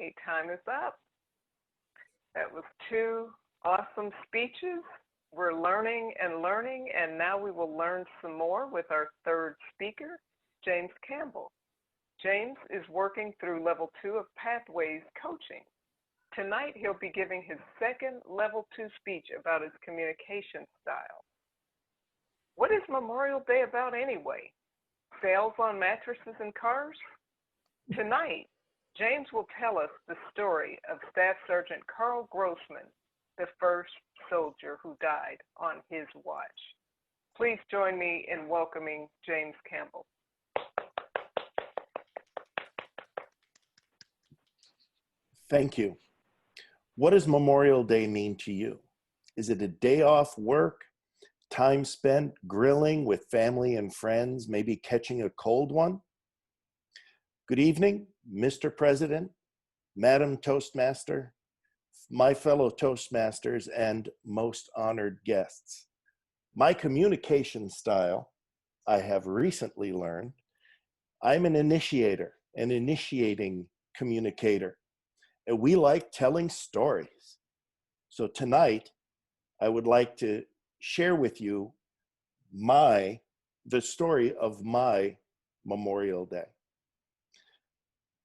Okay, time is up. That was two awesome speeches. We're learning, and now we will learn some more with our third speaker, James Campbell. James is working through Level 2 of Pathways Coaching. Tonight, he'll be giving his second Level 2 speech about his communication style. What is Memorial Day about anyway? Sales on mattresses and cars? Tonight, James will tell us the story of Staff Sergeant Carl Grossman, the first soldier who died on his watch. Please join me in welcoming James Campbell. Thank you. What does Memorial Day mean to you? Is it a day off work, time spent grilling with family and friends, maybe catching a cold one? Good evening, Mr. President, Madam Toastmaster, my fellow Toastmasters, and most honored guests. My communication style, I have recently learned, I'm an initiator, an initiating communicator, and we like telling stories. So tonight, I would like to share with you the story of my Memorial Day.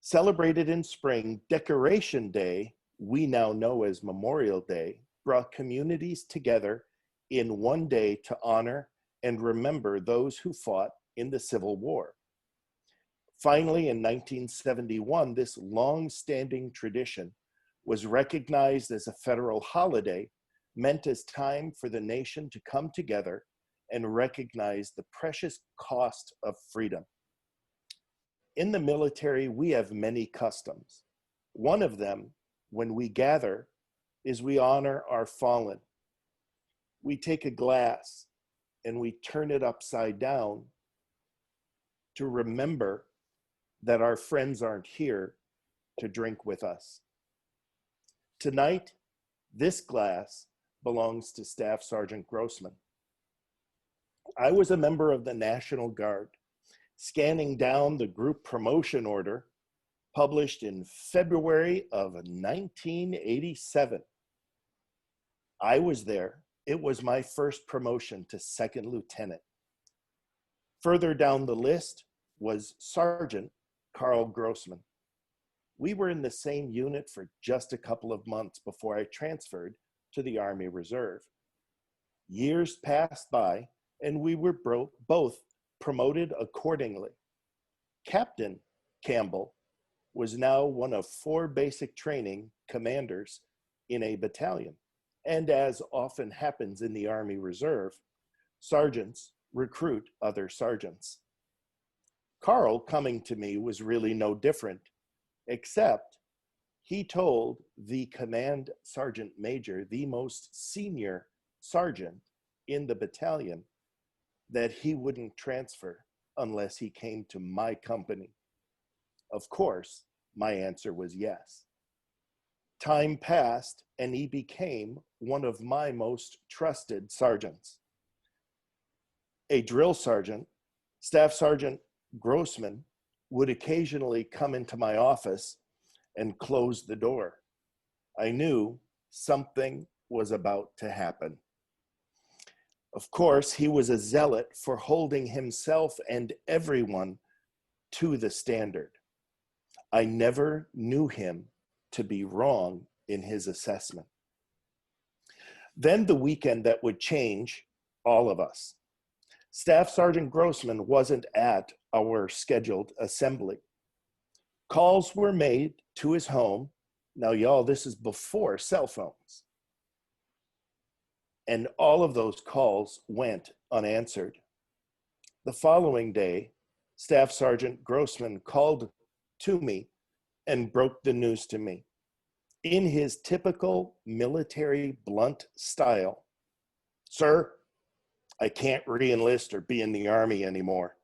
Celebrated in spring, Decoration Day, we now know as Memorial Day, brought communities together in one day to honor and remember those who fought in the Civil War. Finally, in 1971, this long-standing tradition was recognized as a federal holiday, meant as time for the nation to come together and recognize the precious cost of freedom. In the military, we have many customs. One of them, when we gather, is we honor our fallen. We take a glass and we turn it upside down to remember that our friends aren't here to drink with us. Tonight, this glass belongs to Staff Sergeant Grossman. I was a member of the National Guard, scanning down the group promotion order published in February of 1987. I was there. It was my first promotion to second lieutenant. Further down the list was Sergeant Carl Grossman. We were in the same unit for just a couple of months before I transferred to the Army Reserve. Years passed by, and we were both promoted accordingly. Captain Campbell was now one of 4 basic training commanders in a battalion. And as often happens in the Army Reserve, sergeants recruit other sergeants. Carl coming to me was really no different, except he told the command sergeant major, the most senior sergeant in the battalion, that he wouldn't transfer unless he came to my company. Of course, my answer was yes. Time passed and he became one of my most trusted sergeants. A drill sergeant, Staff Sergeant Grossman, would occasionally come into my office and close the door. I knew something was about to happen. Of course, he was a zealot for holding himself and everyone to the standard. I never knew him to be wrong in his assessment. Then the weekend that would change all of us. Staff Sergeant Grossman wasn't at our scheduled assembly. Calls were made to his home. Now, y'all, this is before cell phones. And all of those calls went unanswered. The following day, Staff Sergeant Grossman called to me and broke the news to me. In his typical military blunt style, "Sir, I can't re-enlist or be in the Army anymore.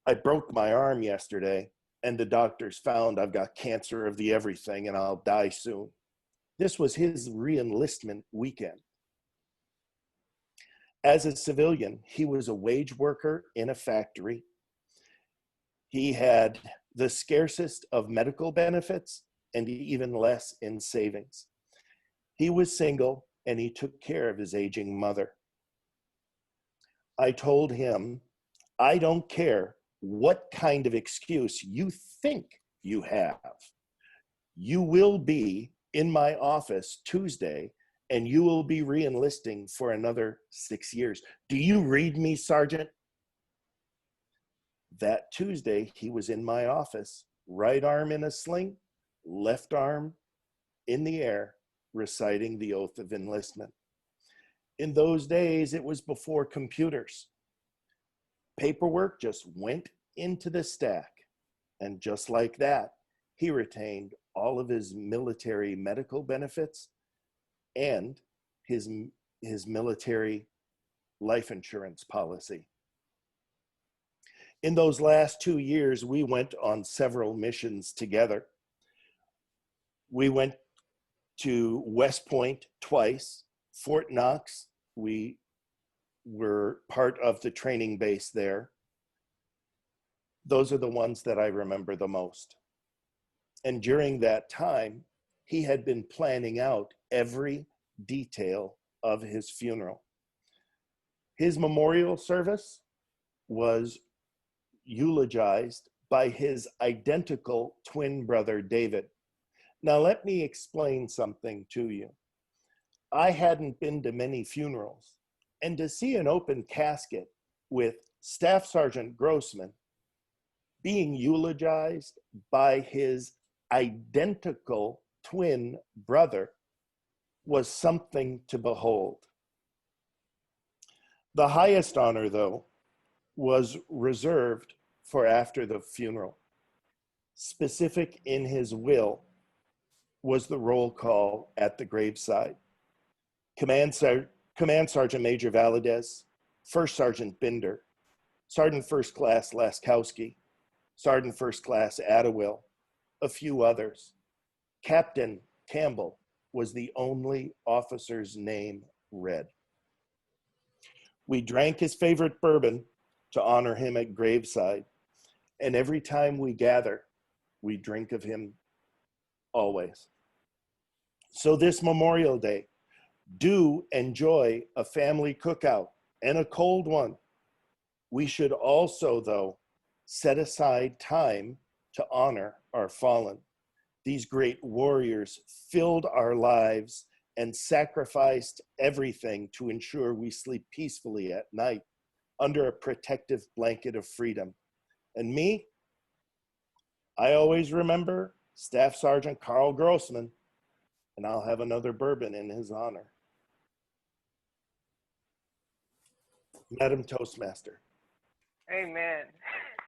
I broke my arm yesterday and the doctors found I've got cancer of the everything and I'll die soon." This was his re-enlistment weekend. As a civilian, he was a wage worker in a factory. He had the scarcest of medical benefits and even less in savings. He was single and he took care of his aging mother. I told him, I don't care what kind of excuse you think you have. You will be in my office Tuesday and you will be re-enlisting for another 6 years. Do you read me, Sergeant? That Tuesday, he was in my office, right arm in a sling, left arm in the air, reciting the oath of enlistment. In those days, it was before computers. Paperwork just went into the stack. And just like that, he retained all of his military medical benefits and his military life insurance policy. In those last 2 years, we went on several missions together. We went to West Point twice, Fort Knox. We were part of the training base there. Those are the ones that I remember the most. And during that time, he had been planning out every detail of his funeral. His memorial service was eulogized by his identical twin brother, David. Now, let me explain something to you. I hadn't been to many funerals, and to see an open casket with Staff Sergeant Grossman being eulogized by his identical twin brother was something to behold. The highest honor, though, was reserved for after the funeral. Specific in his will was the roll call at the graveside. Command Sergeant Major Valadez, First Sergeant Binder, Sergeant First Class Laskowski, Sergeant First Class Attawil, a few others. Captain Campbell was the only officer's name read. We drank his favorite bourbon to honor him at graveside, and every time we gather, we drink of him always. So this Memorial Day, do enjoy a family cookout and a cold one. We should also, though, set aside time to honor our fallen. These great warriors filled our lives and sacrificed everything to ensure we sleep peacefully at night under a protective blanket of freedom. And me, I always remember Staff Sergeant Carl Grossman, and I'll have another bourbon in his honor. Madam Toastmaster. Amen.